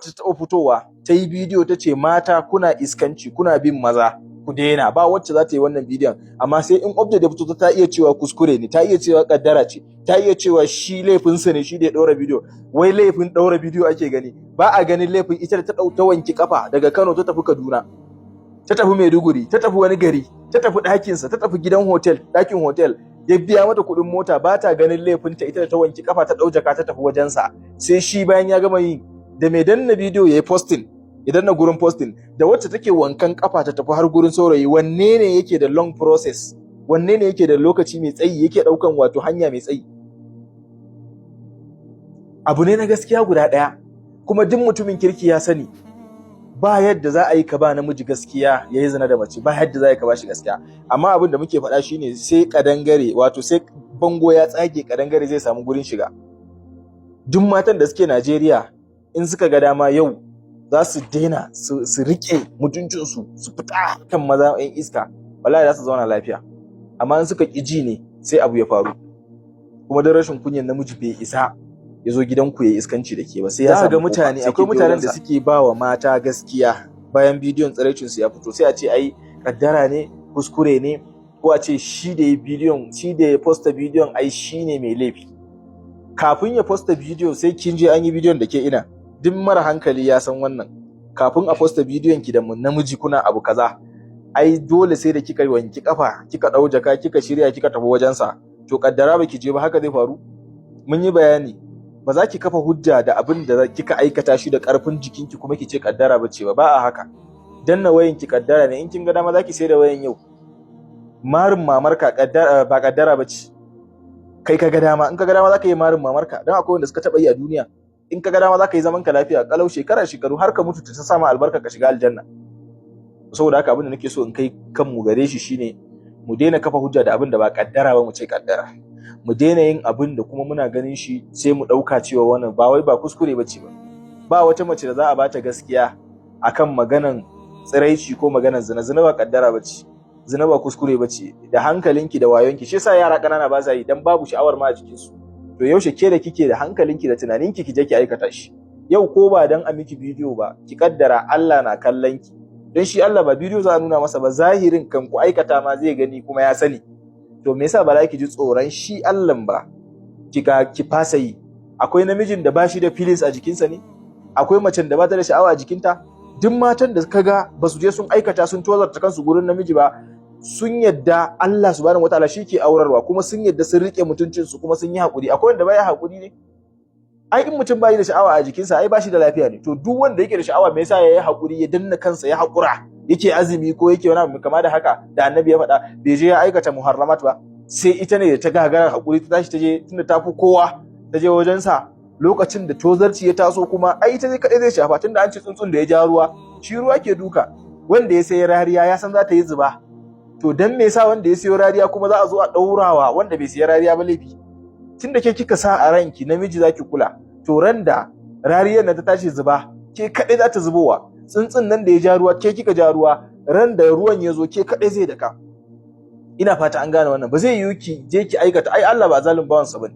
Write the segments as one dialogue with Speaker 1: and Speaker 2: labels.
Speaker 1: ta taɓa fitowa ta yi bidiyo ta ce mata kuna iskanci kuna bin maza ku daina, ba wacce za ta yi wannan bidiyon. Amma sai in object ya fito ta iya cewa kuskure ne, ta iya cewa kaddara ce, ta iya cewa shi laifinsa ne shi da ya ɗaura bidiyo. Wai laifin ɗaura bidiyo ake gani, ba a ganin laifin ita da ta wanki kafa daga Kano ta tafi Kaduna, ta tafi Maiduguri, ta tafi wani gari, ta tafi ɗakinsa, ta tafi gidan hotel, ɗakin hotel, ya biya mata kuɗin mota, ba ta ganin laifinta ita da ta wanki kafa ta ɗau jaka ta tafi wajensa. Sai shi bayan ya gama yi da mai danna bidiyo ya yi posting, idan na gurin posting, da wacce take wankan kafa ta tafi har gurin saurayi, wanne ne yake da long process, wanne ne yake da lokaci mai tsayi, yake ɗaukan wato hanya mai tsayi? Abu ne na gaskiya guda ɗaya, kuma duk mutumin kirki ya sani ba yadda za a yi ka ba namiji gaskiya ya yi zina da mace, ba yadda za a yi ka ba shi gaskiya. Amma abin da muke faɗa shine sai kadangare, wato sai bango ya tsage kadangare zai samu gurin shiga. Duk matan da suke Najeriya in suka ga dama yau za su daina su riƙe mutuncinsu su fita kan maza 'yan iska, wallahi za su zauna lafiya. Amma in suka ƙi ji ne sai abu ya faru. Kuma don rashin kunyan namiji bai isa ya zo gidanku ya iskanci da ke ba, sai ya samu mutane. Akwai mutanen da suke ba wa mata gaskiya bayan bidiyon tsiraicinsu ya fito, sai a ce ai kaddara ne, kuskure ne, ko a ce shi da ya bidiyon, shi da ya posta bidiyon ai shi ne mai laifi. Kafin ya posta bidiyo sai kin je an yi bidiyon da ke ina. Duk mara hankali ya san wannan. Kafin a posta bidiyon ki da namiji kuna abu kaza, ai dole sai da kika wanki kafa, kika ɗau jaka, kika shirya, kika tafi wajensa. To kaddara baki je ba haka zai faru? Mun yi bayani. Ba za ki kafa hujja da abin da kika aikata shi da ƙarfin jikinki kuma ki ce kaddara bace ba a haka. Danna wayan ki kaddara ne, in kin ga dama za ki sai da wayan yau. Marin mamarka ba kaddara bace. Kai ka ga dama, in ka ga dama za ka yi marin mamarka, don akwai wanda suka taɓa yi a duniya. In ka ga dama za ka yi zaman ka lafiya kalau shekaru har ka mutu ta sama albarka ka shiga aljanna. Saboda haka abin da nake so in kai kanmu gare shi shine mu daina kafa hujja da abin da ba kaddara ba mu ce kaddara. Mu daina yin abin da kuma muna ganin shi sai mu ɗauka cewa wannan ba wai ba kuskure ba ce ba. Ba wata mace da za a bata gaskiya akan maganan tsiraici ko maganan zina. Zina ba kaddara ba ce, zina ba kuskure ba ce. Da hankalinki da wayonki, shi yasa yara ƙanana ba sa yi dan babu sha'awar ma a jikinsu. To yaushe ke da kike da hankalinki da tunaninki ki je ki aikata shi. Yau ko ba dan a miki bidiyo ba, ki kaddara Allah na kallon ki. Don shi Allah ba bidiyo za a nuna masa ba, zahirin kan ku aikata ma zai gani kuma ya sani. To me yasa ba za ki ji tsoron shi Allahn ba ki fasa yi? Akwai namijin da ba shi da feelings a jikinsa ne? Akwai macen da ba ta da sha'awa a jikinta? Duk matan da kaga ba su je sun aikata sun tozarta kansu gurin namiji ba, sun yadda Allah subhanahu wataala shi ke aurarwa, kuma sun yadda sun rike mutuncinsu, kuma sun yi haƙuri. Akwai wanda baya haƙuri ne? Ai in mutum bai da sha'awa a jikinsa ai ba shi da lafiya ne. To duk wanda yake da sha'awa me yasa yayi haƙuri, ya danna kansa, ya haƙura, yake azumi ko yake wani abu kama da haka da annabi ya faɗa, bai je ya aikata muharramat ba? Sai ita ne da ta gagara haƙuri ta tashi ta je, tunda ta fi kowa, ta je wajensa lokacin da tozarci ya taso, kuma ai ita ne kaɗai zai shafa, tunda an ce tsuntsun da ya ja ruwa shi ruwa ke duka. Wanda ya sayi rariya ya san za ta yi zuba. To dan me yasa wanda ya sayo rariya kuma za a zo a ɗaurawa wanda bai sayi rariya ba laifi? Tunda ke kika sa a ranki namiji zaki kula, to ran da rariyar nan ta tashi zuba ke kaɗai za ta zubowa. Tsuntsun nan da ya ja ruwa ke kika ja ruwa, ran da ruwan ya zo ke kaɗai zai daka. Ina fata an gane wannan. Ba zai yiwu ki je ki aikata, ai Allah ba zalin bawansa bane.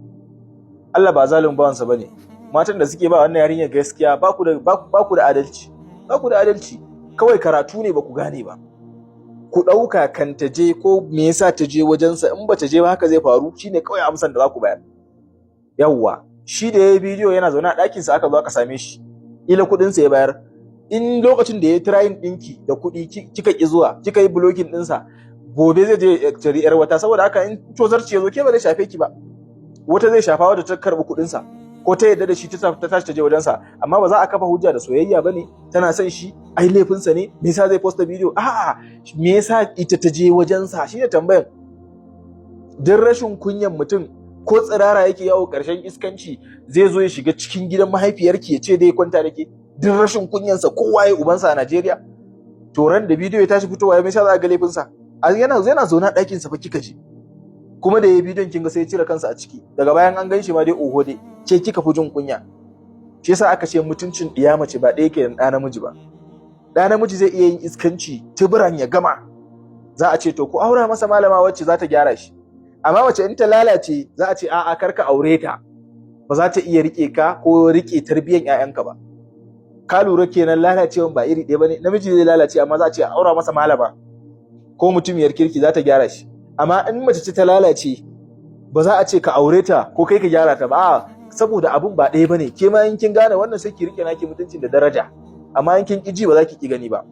Speaker 1: Allah ba zalin bawansa bane. Matan da suke ba wannan yarinya gaskiya ba ku da adalci. Ba ku da adalci. Kawai karatu ne ba ku gane ba. Ku ɗauka kan ta je, ko me yasa ta je wajensa, in ba ta je ba haka zai faru, shine kawai amsan da za ku bayar. Yawwa, shi da ya yi bidiyo yana zaune a ɗakinsa aka zo aka same shi. Ila kuɗinsa ya bayar. In lokacin da ya yi tirayin ɗinki da kuɗi kika ƙi zuwa, kika yi blocking ɗinsa, gobe zai je shari'ar wata. Saboda haka in tozarci ya zo ke ba zai shafe ki ba. Wata zai shafa wadda ta karɓi kuɗinsa ko ta yadda da shi ta tashi ta je wajensa. Amma ba za a kafa hujja da soyayya ba ne, tana son shi, ai laifinsa ne, me yasa zai posta bidiyo? A'a, me yasa ita ta je wajensa? Shi ne tambayan. Don rashin kunyan mutum ko tsirara yake yawo ƙarshen iskanci zai zo ya shiga cikin gidan mahaifiyarki ya ce dai kwanta da ke? Don rashin kunyansa kowa ya ubansa a Najeriya. To ran da bidiyo ya tashi fitowa ya me yasa za a ga laifinsa? Yana zaune a ɗakinsa fa kika je. Kuma da ya bidiyon kin ga sai ya cire kansa a ciki. Daga bayan an gan shi ma dai oho dai, ce kika fi jin kunya. Shi yasa aka ce mutuncin ɗiya mace ba ɗaya yake da ɗa namiji ba. Ɗa namiji zai iya yin iskanci tuburan ya gama, za a ce to ku aura masa malama wacce za ta gyara shi. Amma mace in ta lalace za a ce a'a kar ka aure ta, ba za ta iya rike ka ko rike tarbiyyar ƴaƴanka ba. ka lura kenan lalacewan ba iri ɗaya bane. Namiji zai lalace amma za a ce a aura masa malama ko mutumiyar kirki za ta gyara shi, amma in mace ce ta lalace ba za a ce ka aure ta ko kai ka gyara ta ba, saboda abun ba ɗaya bane. Ke ma in kin gane wannan sai ki rike naki mutuncin da daraja, amma in kin ki ji ba za ki ki gani ba.